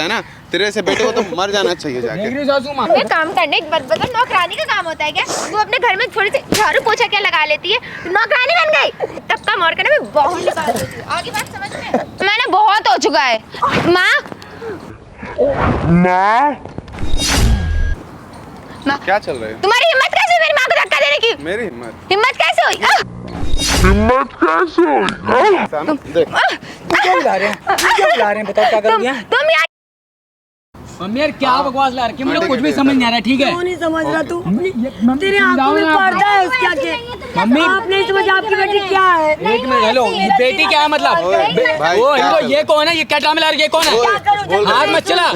है ना, तेरे से बेटे को तो मर जाना चाहिए जाके। ये काम करने बदल नौकरानी का काम होता है क्या? तू अपने घर में थोड़ी सी झाड़ू पोछा क्या लगा लेती है, नौकरानी बन गई। तब का मोर करना मैं बहुत निकाल देती हूँ। आगे बात समझ में? मैंने बहुत हो चुका है। माँ क्या चल रहा है? तुम्हारी हिम्मत कैसे हुई मेरी माँ को धक्का देने की? मेरी हिम्मत कैसे हुई? देख क्या बुला रहे हैं बताओ क्या करोगे? तुम यार मम्मी यार क्या बकवास ला रखी है, मुझे कुछ भी समझ नहीं आ रहा है। ठीक है क्यों नहीं समझ रहा तू? तेरे आंखों में पर्दा है उसका के। मम्मी आप नहीं समझ आपकी बेटी क्या है? एक मिनट हेलो, ये बेटी क्या है मतलब? भाई, वो क्या इनको कर- ये कौन है? ये क्या ड्रामा ला रही है? ये कौन है? क्या करूं? बोल हाथ मत चला।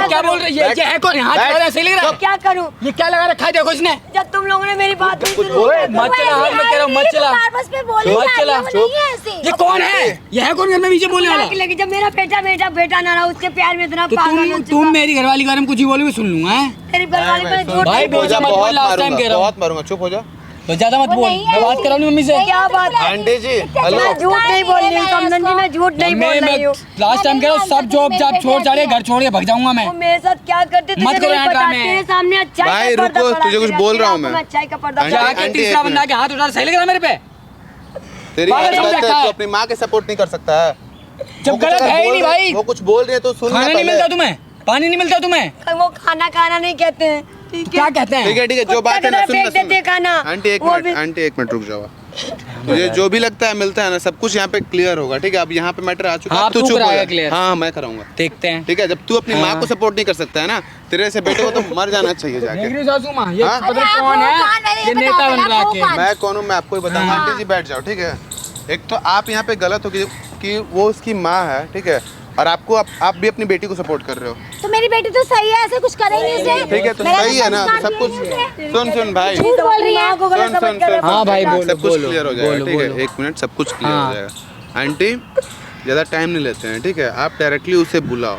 क्या बोल रही है? ये है कौन? हाथ लगा रहा है, सही लग रहा है? क्या करूं? ये क्या लगा रखा है? देखो इसने। जब तुम लोगों ने मेरी बात नहीं सुनी, मत चला, हाथ मत करो, मत चला, बस पे बोली मत चला। ये कौन है? ये है कौन घर में पीछे बोलने वाला? लगी जब मेरा बेटा ना रहा, उसके प्यार में इतना तो पागल हो तुम मेरी घरवाली के बारे में कुछ ही बोलोगे सुन लूंगा। हैं तेरी घरवाली पर झूठ भाई नहीं बोल बेजा मत बोल, लास्ट टाइम कह रहा हूँ। बहुत मारूंगा, चुप हो जा। तो ज्यादा मत बोल, मैं बात कर रहा हूँ मम्मी से। क्या बात है? आंटी जी हेलो। मैं झूठ नहीं बोल रही हूँ समझन जी, मैं झूठ नहीं बोल रही हूँ। लास्ट टाइम कह रहा हूँ, सब जॉब जाप छोड़ छाड़े घर छोड़ के भाग जाऊंगा मैं। वो मेरे साथ क्या करते तुझे मत करो नहीं यहाँ पता। ड्रामे। तेरे सामने अच्छाई भाई, का पर्दा रुको, पड़ा, तुझे कुछ तेरे बोल रहा हूँ आंखों में मैं। अच्छाई का पर्दा आंटी, पड़ा। जाके आंटी, तीसरा एक बंदा के हाथ उठा, सही लग रहा है मेरे पे? तेरी पागल समझ हरकत रखा है, है। तू अपनी माँ के सपोर्ट नहीं कर सकता है। जब वो कुछ गलत अगर है ही बोल नहीं रहे- भाई। वो कुछ बोल रही है तो सुन खाना नहीं मिलता तुम्हें? पानी नहीं मिलता तुम्हें? वो खाना नहीं कहते हैं, ठीक है? क्या कहते हैं? ठीक है जो बात है ना, सुन ना, फेंक देते खाना। आंटी एक वो मिनट, भी- आंटी एक मिनट रुक जाओ। तुझे जो भी लगता है मिलता है ना, सब कुछ यहाँ पे क्लियर होगा। ठीक है, अब यहाँ पे मैटर आ चुका है, हाँ, अब तू तू चुप हो कराएगा जा। clear। हाँ मैं कराऊंगा। देखते हैं। ठीक है, जब तू अपनी माँ को सपोर्ट नहीं कर सकता है ना, तेरे से बेटे को तो मर जाना चाहिए देख जाके। रही हो सासू माँ, ये हाँ? पता नहीं कौन है? ये नेता बन रहा है। मैं कौन हूँ मैं आपको ही बताऊंगा। आंटी जी बैठ जाओ। ठीक है, एक तो आप यहाँ पे गलत हो कि वो उसकी माँ है, ठीक है, और आप भी अपनी बेटी को सपोर्ट कर रहे हो। तो मेरी बेटी तो सही है, ऐसे कुछ करेंगे इसे। ठीक है, तो सही है ना, तो सब कुछ सुन भाई, झूठ बोल रही है। को गलत समझ कर हाँ भाई, बोलो, सब कुछ बोलो, क्लियर हो जाएगा। बोलो, ठीक है, बोलो। एक मिनट, सब कुछ क्लियर हाँ। हो जाएगा। आंटी ज़्यादा टाइम नहीं लेते हैं, ठीक है, आप डायरेक्टली उसे बुलाओ।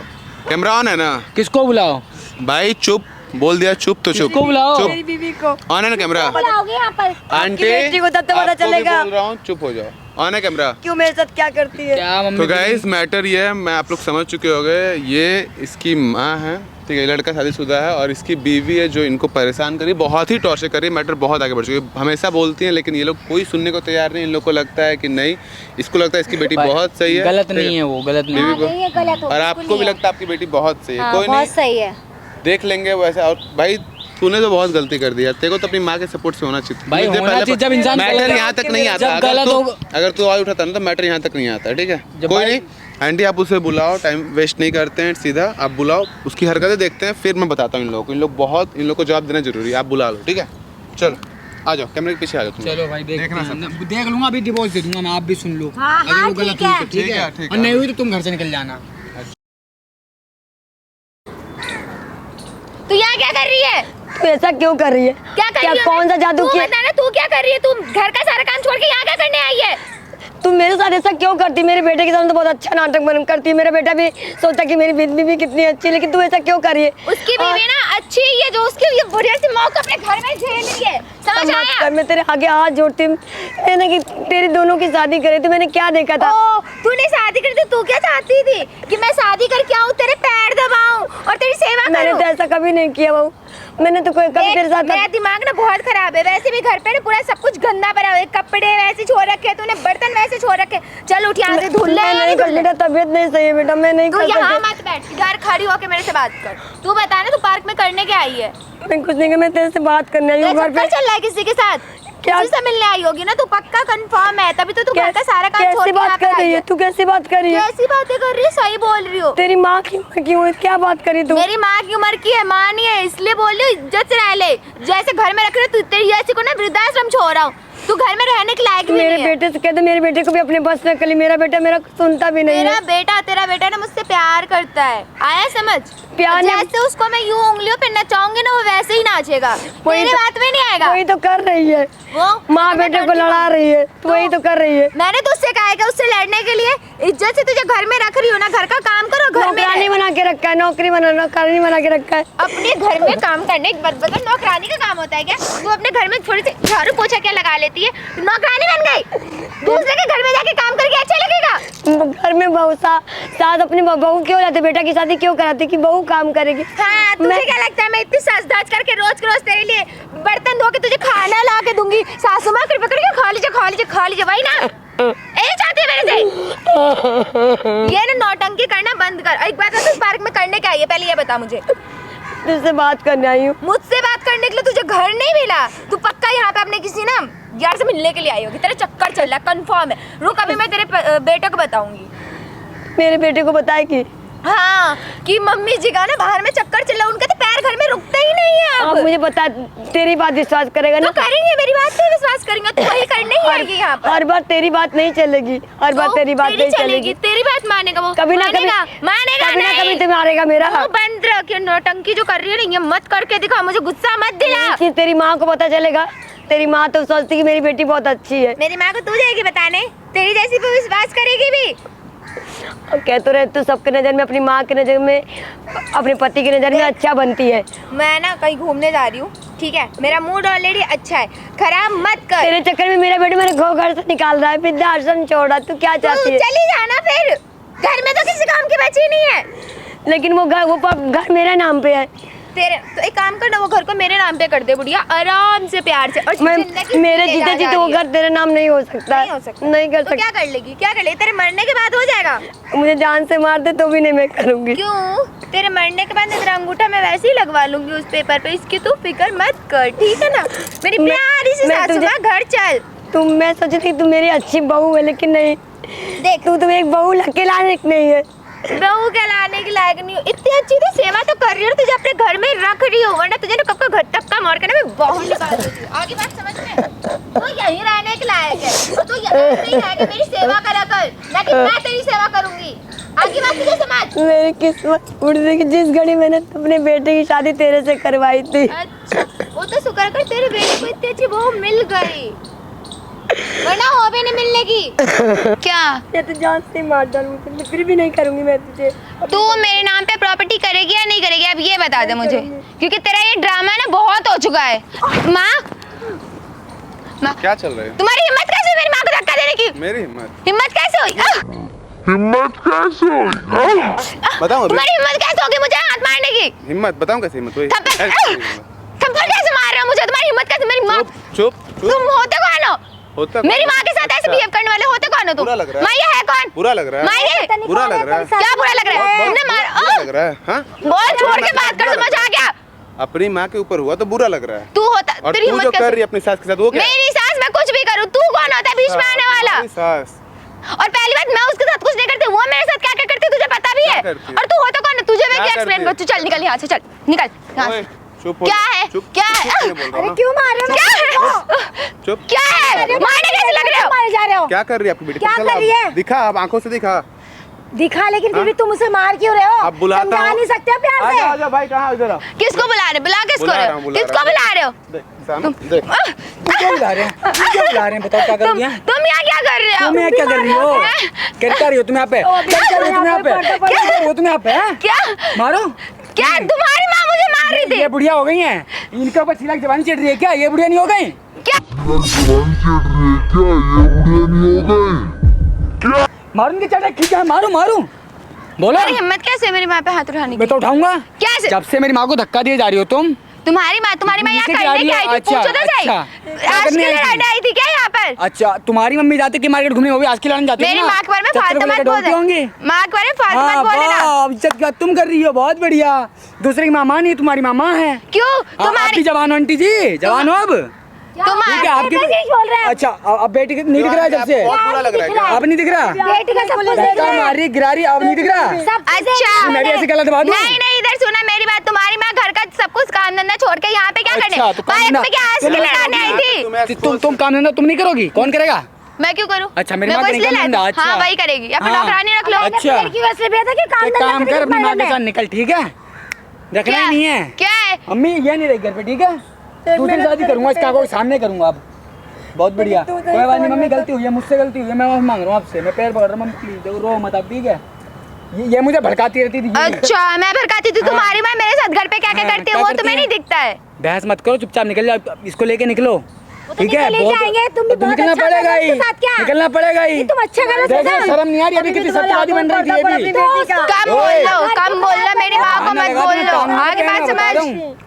कैमरा ऑन है ना? किसको बुलाओ? भाई चुप, बोल दिया चुप तो चुप। किसको बुलाओ? चुप, मेरी बीवी को। ऑन है ना कैमरा? बुलाओगे यहाँ पर? आंटी बेटी को तब तो पता आपको भी चलेगा। बोल रहा हूँ, चुप हो जाओ। ऑन है कैमरा? क्यों मेरे साथ क्या करती है? क्या मम्मी? तो गाइस मैटर ये है, मैं आप लोग समझ चुके होंगे, ये इसकी माँ है, ठीक है, ये लड़का शादीशुदा है और इसकी बीवी है जो इनको परेशान करी, बहुत ही टॉर्चर करी। मैटर बहुत आगे बढ़ चुकी है, हमेशा बोलती हैं लेकिन ये लोग कोई सुनने को तैयार नहीं। इन लोग को लगता है कि नहीं, इसको लगता है इसकी बेटी बहुत सही है। गलत ठीक नहीं है, वो गलत नहीं बीवी है। को, नहीं, ये गलत हो, और आपको बिल्कुल भी नहीं लगता है आपकी बेटी बहुत सही है। हाँ, कोई बहुत नहीं, सही है। देख लेंगे वैसा। और भाई तूने तो बहुत गलती कर दिया, तेरे को तो अपनी माँ के सपोर्ट से होना चाहिए। भाई, मुझे होना पहले चाहिए जब इंसान मैटर गलत- यहाँ तक नहीं आता। जब गलत होगा- अगर तू आवाज उठाता ना तो मैटर यहाँ तक नहीं आता। ठीक है, जब कोई भाई- नहीं। आंटी आप उसे बुलाओ, टाइम वेस्ट नहीं करते हैं, सीधा आप बुलाओ, उसकी हरकतें देखते हैं, फिर मैं बताता हूँ इन लोगों को। इन लोग को जवाब देना जरूरी है। आप बुला लो, ठीक है, चलो आ जाओ, कैमरे के पीछे आ जाओ तुम। चलो भाई, देखना सब। देख लूंगा, अभी डिवोर्स दे दूंगा मैं, आप भी सुन लो। हाँ, अगर वो ठीक गलत है। हुई तो ठीक ठीक है, है, ठीक और है। नहीं हुई तो तुम घर से निकल जाना। तू यहाँ क्या कर रही है? तू ऐसा क्यों कर रही है? क्या कर रही है? कौन सा जादू तू किया? बता ना, तू क्या कर रही है? तू घर का सारा काम छोड़ के यहाँ क्या करने आई है? तू मेरे साथ ऐसा क्यों करती? मेरे बेटे के सामने तो बहुत अच्छा नाटक बन करती है। मेरा बेटा भी सोचता कि मेरी बीवी भी कितनी अच्छी है, लेकिन तू ऐसा क्यों कर रही है? उसकी बीवी ना अच्छी ही है, जो उसकी ये बुढ़िया सी मौत को अपने घर में झेल रही है। समझ आया? मैं तेरे आगे हाथ जोड़ती हूँ ना कि तेरी दोनों की शादी करे। तो मैंने क्या देखा था? ओ, तूने शादी कर दी, तू क्या चाहती थी कि मैं शादी करके आऊँ, तेरे पैर दबाऊं और तेरी सेवा मैंने करूं? तो ऐसा कभी नहीं किया बहू। मैंने तो कोई कभी तेरे साथ मेरा दिमाग ना बहुत खराब है। वैसे भी घर पे ना पूरा सब कुछ गंदा भरा हुआ है, कपड़े वैसे छोड़ रखे, तूने बर्तन वैसे छोड़ रखे। चल उठ यहाँ से, धुल ले। मैं नहीं कर, बेटा तबीयत नहीं सही है बेटा, मैं नहीं तू कर यहाँ सकती। मत बैठ, इधर खड़ी होके मेरे से बात कर। तू बता ना, तू पार्क में करने क्या आई है? मैं कुछ नहीं किया, मैं तेरे से बात करने आई हूँ घर पे। चल रहा है किसी के साथ? क्या? किसी से मिलने आई होगी ना? तू पक्का कंफर्म है, तभी तो तू घर का सारा काम छोड़ कैसी के यहाँ बात पे कर आई रही है है। तू? कैसी बात कर रही है? कैसी बातें कर रही है? सही बोल रही हो। तेरी माँ की उम्र की हुई, क्या बात करी तू? मेरी माँ की उम्र की है, माँ नहीं है, इसलिए बोल रही हूँ इज्जत से रह ले। जैसे घर में रख रहे तू, तेरी जैसी को ना वृद्धाश्रम छोड़ रहा हूँ। तू घर में रहने के लायक भी मेरे नहीं है। बेटे से कह दे, मेरे बेटे को भी अपने बस में कर ली। मेरा बेटा मेरा सुनता भी नहीं है। तेरा बेटा ना मुझसे प्यार करता है, आया समझ? प्यार नहीं- जैसे उसको मैं यूं उंगलियों पे नचाऊंगी ना, वो वैसे ही नाचेगा। वही तेरी तो- बात में नहीं आएगा वही तो कर रही है, वो। माँ बेटे को लड़ा रही है, तो वही तो कर रही है। मैंने तो उससे कहा है कि उससे लड़ने के लिए इज्जत से तुझे घर में रख रही हो ना, घर का काम करो, घर में नौकरानी बना के रखा है, नौकरानी बना के रखा है। अपने घर में काम करने की बात बता, नौकरानी का काम होता है क्या? तू अपने घर में थोड़ी सी झाड़ू पोछा क्या लगा लेती है, नौकरानी बन गई। दूसरे के घर में जाके काम करके अच्छा लगेगा? घर में बहू सास अपनी बहू क्यों लाते, बेटा की शादी क्यों कराती कि बहू काम करेगी? हाँ, तुझे क्या लगता है मैं इतनी सज-धज करके रोज तेरे लिए बर्तन धो के तुझे खाना ला के दूंगी? सासू माँ कृपया करके खा लीजिए वही ना? यही चाहती है मेरे से? ये ना नौटंकी करना बंद कर। एक बात है, इस पार्क में करने क्या आई है पहले ये बता मुझे। तुझसे बात करने आई हूँ। मुझसे बात करने के लिए तुझे घर नहीं मिला? तू पक्का यहाँ पे अपने किसी ना यार से मिलने के लिए आई होगी, तेरा चक्कर चल रहा है, कंफर्म है। रुक, अभी मैं तेरे बेटे को बताऊंगी। मेरे बेटे को बताए कि हाँ, कि मम्मी जी का ना बाहर में चक्कर चल रहा है, उनका तो पैर घर में रुकता ही नहीं है। आप मुझे बता, तेरी बात विश्वास करेगा ना? तो करेंगे, मेरी बात पे विश्वास करेंगे, तू वही करने ही आएगी यहाँ पर। हर बार तेरी बात नहीं चलेगी, हर बार तेरी बात नहीं चलेगी। तेरी बात मानेगा वो? कभी ना कभी मानेगा कभी ना कभी तो मारेगा मेरा। बंद रख, ये नौटंकी जो कर रही है ना, ये मत करके दिखा, मुझे गुस्सा मत दिला। तेरी माँ को पता चलेगा, तेरी माँ तो सोचती कि मेरी बेटी बहुत अच्छी है। मेरी माँ को तू जाएगी बताने? तेरी जैसी पे विश्वास करेगी भी? कह तो रहे तू सबके नजर में, अपनी माँ की नजर में, अपने पति की नजर में अच्छा बनती है। मैं ना कहीं घूमने जा रही हूँ, ठीक है? मेरा मूड ऑलरेडी अच्छा है, खराब मत कर। तेरे चक्कर में मेरा बेटा मेरे घर से निकाल रहा है, वृद्धाश्रम छोड़ा। तू क्या चाहती है? चली जाना फिर, घर में तो किसी काम की बची नहीं है। लेकिन वो घर मेरे नाम पे है। तेरे तो एक काम करना, वो घर को मेरे नाम पे कर दे बुढ़िया, आराम से प्यार से। और मेरे जीते जीते वो घर तेरे नाम नहीं हो सकता। नहीं हो सकता। नहीं कर तो सकता। क्या कर लेगी? तेरे मरने के बाद हो जाएगा। मुझे जान से मार दे तो भी नहीं मैं करूंगी। क्यों? तेरे मरने के बाद तेरा अंगूठा मैं वैसे ही लगवा लूंगी उस पेपर पे, इसकी तू फिक्र मत कर, ठीक है ना? मेरी प्यारी सी सासू माँ, घर चल। मैं सोची थी तू मेरी अच्छी बहू है, लेकिन नहीं। देख, तू एक बहू के लायक नहीं है। बहू के लाने की लायक नहीं हो। इतनी अच्छी तो सेवा तो कर रही हो, तुझे अपने घर में रख रही हो, वरना तुझे ना कब का घर तक का मार के ना मैं बाहर निकाल देती हूँ। आगे बात समझ में? तो यहीं रहने के लायक है, तो यहीं नहीं रह के मेरी सेवा करा कर, ना कि मैं तेरी सेवा करूंगी। आगे बात तुझे समझ? मेरी किस्मत उड़ गई, जिस घड़ी मैंने अपने बेटे की शादी तेरे से करवाई थी। अच्छा, वो तो शुक्र कर तेरे बेटे को इतनी अच्छी बहू मिल गई, वरना हो भी नहीं मिलने की। क्या? या तो जान से मार डालूंगी, मैं फिर भी नहीं करूंगी मैं तुझे। तू मेरे नाम पे प्रॉपर्टी करेगी या नहीं करेगी, अब ये बता दे मुझे, क्योंकि तेरा ये ड्रामा ना बहुत हो चुका है। माँ, क्या चल रहा है? तुम्हारी हिम्मत कैसे हुई मेरी माँ को धक्का देने की? मेरी हिम्मत कैसे हुई? बताओ तुम्हारी हिम्मत कैसे होगी मुझे हाथ मारने की? हिम्मत बताऊं कैसे हिम्मत हुई? थप्पड़ कैसे मार रहे हो मुझे? तुम्हारी हिम्मत कैसे? मेरी माँ, चुप तुम होते कौन हो? मेरी माँ के साथ ऐसे बिहेव करने वाले होते कौन हो तुम? बुरा लग रहा है। माँ, ये है कौन? बुरा लग रहा है। माँ, ये बुरा लग रहा है। क्या बुरा लग रहा है? तुमने मार, बुरा लग रहा है। हाँ, बोल छोड़ के बात कर, समझ आ गया? अपनी माँ के ऊपर हुआ तो बुरा लग रहा है। तू होता, और तेरी तू हिम्मत जो कर कैसे? रही है अपनी सास के साथ वो क्या? मेरी सास, मैं कुछ भी करूँ, तू कौन होता है बीच में आने वाला? सास। और पहली बात, मैं उसके साथ कुछ नहीं करती, वो मेरे साथ क्या क्या करती है तुझे पता भी है? और तू होता कौन है? तुझे मैं क्या एक्सप्लेन करूँ? चल निकल यहाँ से, चल निकल यहाँ से। क्या है? क्या है? अरे क्यों मार रहे हो? क्या है? चुप। क्या है? मारने कैसे लग रहे हो? मारे जा रहे हो? क्या कर रही है आपकी बेटी? क्या कर रही है? दिखा, आप आंखों से दिखा। दिखा, लेकिन फिर भी तुम उसे मार क्यों रहे हो? अब बुलाता हूँ। समझा नहीं सकते हो प्यार से? आजा भाई, कहाँ इधर आओ। किसको बुला रहे? बुला किसको रहे हो? किसको बुला रहे हो? देख, देख। क्या बुला रहे हैं? क्या बुला रहे हैं? बताओ क्या कर रही हैं? तुम यहाँ क्या कर रहे हो? तुम यहाँ क्या कर रही हो? क्या कर रही हो तुम यहाँ पे? क्या कर रही हो तुम यहाँ पे? वो तुम यहाँ पे हैं? क्या? मारो। क्या तुम्हारी माँ मुझे मार रही थी? ये बुढ़िया हो गई हैं। इनके ऊपर छिलक जवानी चढ़ रही है क्या? ये बुढ़िया नहीं हो गई? क्या? मारो इनके चटे खींच के, मारो मारो। बोलो। तुम्हारी हिम्मत कैसे है मेरी माँ पे हाथ उठाने की? मैं तो उठाऊंगा। कैसे? जब से मेरी माँ को धक्का दिए जा रही हो तुम। तुम्हारी माँ यहाँ किससे करने जा रही क्या है? आई थी? अच्छा, पूछो तो सही। अच्छा। आज के लिए रहने आई थी क्या यहाँ पर? अच्छा, तुम्हारी मम्मी जाती थी मार्केट घूमने, वो भी आज की लड़ने जाती मेरी माँ के बारे में फालतू मत बोल। होंगी। माँ के बारे में फालतू मत बोले ना। इज्जत क्या तुम कर रही हो? बहुत बढ़िया। दूसरे की मामा नहीं, तुम्हारी मामा है। क्यों? तुम्हारी तुम्हारी जवान हो आंटी जी, जवान हो अब। ठीक है आपकी। अच्छा, अब बेटी नहीं दिख रहा है जब से? बुरा लग रहा है क्या? अब नहीं दिख रहा? बेटी का सब कुछ धक्का मारी गिरा रही, अब नहीं दिख रहा? अच्छा, मैं भी ऐसे गलत बात हूँ? नहीं नहीं, इधर सुना मेरी बात। तुम्हारी माँ घर का सब कुछ काम धंधा छोड़ के यहाँ पे क्या करने? अच्छा, तो काम धंधा- पे क्या आज के लिए रहने आई थी? तुम काम धंधा तुम नहीं करोगी? कौन करेगा? मैं क्यों करूँ? अच्छा, मेरी मैं माँ को करेगी इसलिए काम लाई धंधा, थी। अच्छा। हाँ, वही करेगी, या फिर हाँ। नौकरानी रख लो। अच्छा। लड़की वैसे भेजा था कि एक काम कर, अपनी माँ के साथ निकल, ठीक है? रखना ही नहीं है। क्या है? अम्मी ये नहीं रही घर पे, ठीक है? दूसरी शादी करूंगा, इसका कोई सामने करूंगा अब। बहुत बढ़िया। कोई बात नहीं मम्मी, गलती हुई है, मुझसे गलती हुई है, मैं माफी मांग रहा हूँ आपसे, मैं पैर पकड़ रहा हूँ मम्मी, प्लीज देखो रो मत आप, ठीक है? ये मुझे भड़काती रहती थी। अच्छा मैं भड़काती थी तुम्हारी माँ मेरे साथ घर पे क्या क्या करती है वो तुम्हें नहीं दिखता है? बहस मत करो, चुपचाप निकल जाओ, इसको लेके निकलो, ठीक है? लेके आएंगे, तुम भी बहुत निकलना अच्छा पड़ेगा करो ही, उसके साथ क्या? निकलना पड़ेगा ही। तुम अच्छा करो, देखो शर्म नहीं आ रही, अभी कितनी सत्यवादी बन रही थी ये भी। कम बोल लो मेरी माँ को मत बोल लो, आगे बात समझ,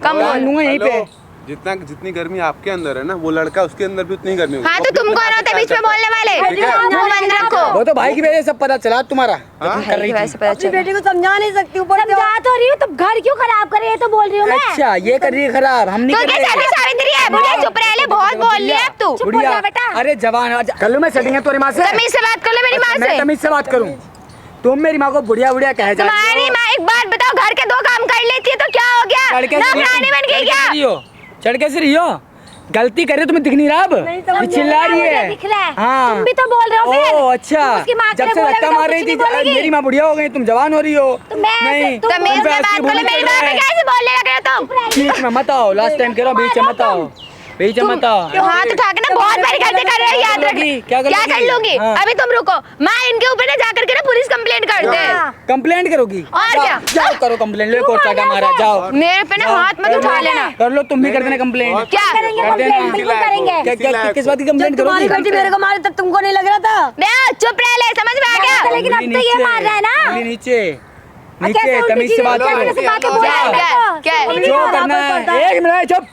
कम बोल लो। यहीं पे जितनी गर्मी आपके अंदर है ना, वो लड़का उसके अंदर भी उतनी गर्मी होगी। हाँ तो तुम कौन होते बीच में बोलने वाले? मुंह बंद रखो। वो तो भाई की वजह से सब पता चला तुम्हारा कर रही थी। वैसे पता अपनी चला। बेटी को समझा नहीं सकती, ऊपर समझा तो रही हूँ, तुम घर क्यों खराब कर रही है तो बोल रही हूँ मैं। अच्छा ये कर रही है खराब, हम नहीं तो कर क्या रहे। सावित्री है बुढ़िया, चुप रह ले, बहुत बोल रही है अब तू। चुप हो जा बेटा। अरे जवान कर लो, मैं सेटिंग है तुम्हारी माँ से, तमीज से बात कर लो मेरी माँ मैं से। तमीज से बात करूँ? तुम मेरी माँ को बुढ़िया बुढ़िया कहे जा तुम्हारी माँ एक बात बताओ, घर के 2 काम कर लेती है तो क्या हो गया? नौकरानी बन गई क्या? चढ़ कैसे रही हो? गलती करे तुम्हें दिख नहीं रहा अब? ये चिल्ला रही है। दिख रहा है। हाँ तुम भी तो बोल रहे हो फिर। ओ अच्छा, तुम उसकी माँ के जब लिए से बोलोगे धक्का तो मार कुछ रही थी नहीं बोलेगी। मेरी माँ बुढ़िया हो गई, तुम जवान हो रही हो। तो मैं नहीं तुम तमीज से बात कर लो, मेरी माँ पे कैसे बोलने लगे हो तुम? बीच में मत आओ, लास्ट टाइम कह रहा हूँ, बीच में मत आओ, बीच में मत आओ। हाथ उठा के ना बहुत बड़ी गलती कर रहे हो, याद रख। क्या कर क्या कर लूंगी? लूंगी? हाँ। अभी तुम रुको, माँ इनके ऊपर ना जाकर के ना पुलिस कंप्लेंट कर दे। कंप्लेंट करोगी? और जाओ, क्या? जाओ करो कंप्लेंट, ले कोर्ट चाटा मारा, जाओ मेरे पे ना हाथ मत उठा लेना। कर लो, तुम भी कर देना कंप्लेंट। क्या करेंगे कर देना। कंप्लेंट, बिल्कुल करेंगे। किस बात की कंप्लेंट जब तुम्हारी करोगी? बेटी मेरे को मारे तब तुमको नहीं लग रहा था? बे चुप रह ले, समझ में आ गया? लेकिन अब तो ये मार रहा है ना। उंगली नीचे नीचे, कैसे उल्टी तमीज से सीधी बात क्या करो। कैसे बातें बोल रहा है? क्या है? जो करना है, एक मिनट चुप,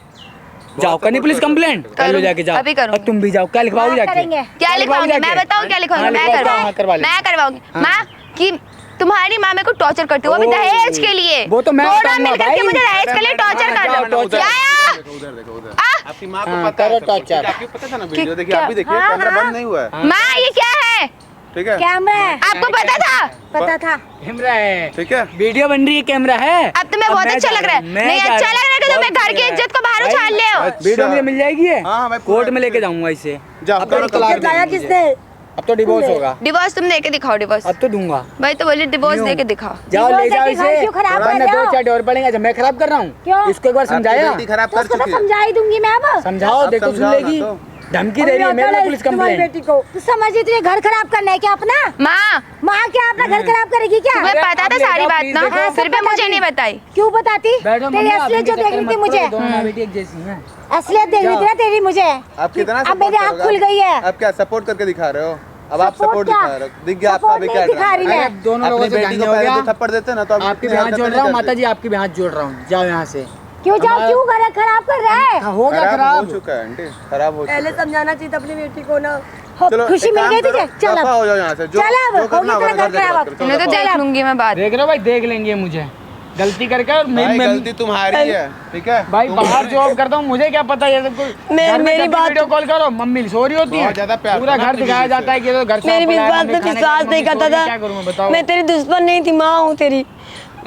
जाओ करनी पुलिस कंप्लेंट कर लो, जाके जाओ। अभी करूंगी। और तुम भी जाओ, क्या लिखवाओगी जाके? करेंगे। क्या लिखवाऊंगी मैं बताऊं? क्या लिखवाऊंगी मैं? करवा ले। मैं करवाऊंगी माँ की तुम्हारी माँ मेरे को टॉर्चर करती है, वो भी दहेज के लिए। वो तो मैं दोनों बताऊंगा मिलकर के भाई। मुझे दहेज के लिए टॉर्चर कर रहे हो। क्या है? देखो उधर आ? आपकी माँ हाँ, को पता है करो torture। आपको पता था ना वीडियो, देखिए क्या? आप भी देखिए, कैमरा बंद नहीं हुआ है, माँ ये क्या है? ठीक है? कैमरा है, आपको पता था? पता था। कैमरा है, ठीक है? वीडियो बन रही है, कैमरा है। अब तुम्हें बहुत मैं अच्छा जा लग रहा है। मैं नहीं जा अच्छा रहा लग रहा है कि तुम्हें घर की इज्जत को बाहर उछाल ले हो। वीडियो मुझे मिल जाएगी है? हाँ, मैं पूरा- कोर्ट में लेके जाऊंगा इसे। जाओ, अब तो करो, तलाक करो। लाया देंगे किसने? मुझे। अब तो डिवोर्स होगा, डिवोर्स तुम दे के दिखाओ, डिवोर्स। अब तो दूंगा। भाई तो बोलिए डिवोर्स दे के दिखाओ। जाओ ले डिवोर्स जाओ देके घर इसे, क्यों खराब कर वरना रहे हो? 2 चाटे और पड़ेंगे। जब मैं खराब कर रहा क्यों? हूँ, इसको एक बार आपकी समझाया, बेटी खराब तो कर उसको तो चुकी है। समझा ही दूंगी मैं अब। समझाओ, आप देखो सुन समझाओ ना लेगी, तो। धमकी दे रही है मेरे को पुलिस तुम्हारी कंप्लेंट। बेटी को तो समझिए, तुझे घर खराब करना है क्या अपना? माँ माँ क्या अपना घर खराब करेगी क्या? तुम्हें पता आप था ले सारी जाओ, बात please ना, देखो। फिर भी मुझे नहीं बताई। क्यों बताती? बैठो तेरी मम्मी, आप असलियत जो इनके देख चक्कर रही मत थी करो, मुझे, दोनों माँ बेटी एक जैसी हैं। असलियत देख रही थी ना तेरी मुझे। आप कितना अब मेरी आँख खुल गई है। आप क्या सपोर्ट करके दिखा रहे हो? अब आप Support सपोर्ट क्या? दिखा रहे हो, दिख गया आपका Support भी नहीं क्या दिखा रही ड्रामा है? मैं। अरे दोनों लोगों अपनी से बेटी जानिए को हो पहले गया। जो थप्पड़ देते ना तो आप आपके इतनी भी हाथ हरकतें जोड़ नहीं रहा हूँ, करते। माता जी आपके भी हाथ जोड़ रहा हूँ, जाओ यहाँ से। क्यों जाओ, क्यों घर खराब कर रहा है? हाँ, हो गया खराब हो खराब। चुका है आंटी, खराब हो चुका पहले है। समझाना चाहिए था अपनी बेटी को ना। चलो, खुशी एक मिल काम गई तुझे? करो, चल दफा अब। हो जाओ यहाँ से, जो चल अब, जो करना होगी होगा तेरा घर घर जाके बात खराब। करो। मैं तो चलो, देख लूंगी मैं बात। देख रहे हो भाई, देख लेंगे मुझे गलती करके। और भाई गलती तुम्हारी है, ठीक है? भाई तुम- बाहर जॉब करता हूँ, मुझे क्या पता ये सब कुछ। मेरी बात- वीडियो कॉल करो, मम्मी सो रही होती है, बहुत ज्यादा प्यार पूरा था ना घर अपनी दिखाया बीवी से। जाता है कि तो घर मेरी साफ भी पड़ा है, बात मम्मी पे खाना विश्वास खा, नहीं मम्मी करता सो रही है, था। क्या करूँ मैं बताओ? मैं तेरी दुश्मन नहीं थी, माँ हूँ तेरी।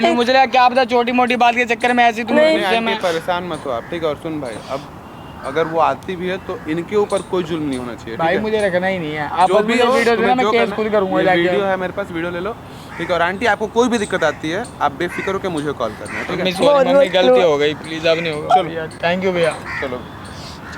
मुझे लगा क्या पता छोटी मोटी बात के चक्कर में ऐसी तुम नहीं, मुझसे आंटी मैं परेशान मत हो आप, ठीक है? और सुन भाई, अब अगर वो आती भी है तो इनके ऊपर कोई जुल्म नहीं होना चाहिए, भाई ठीक है? मुझे रखना ही नहीं है। आप जो बस भी मुझे हो, वीडियो देना, तुम्हें मैं जो केस करना- खुद करूंगा ये जाके। वीडियो है मेरे पास, वीडियो ले लो, ठीक है? और आंटी आपको कोई भी दिक्कत आती है, आप बेफिक्र होकर मुझे कॉल करना है, ठीक है? मम्मी गलती हो गई, प्लीज अब नहीं होगा। चलो। थैंक यू भैया। चलो।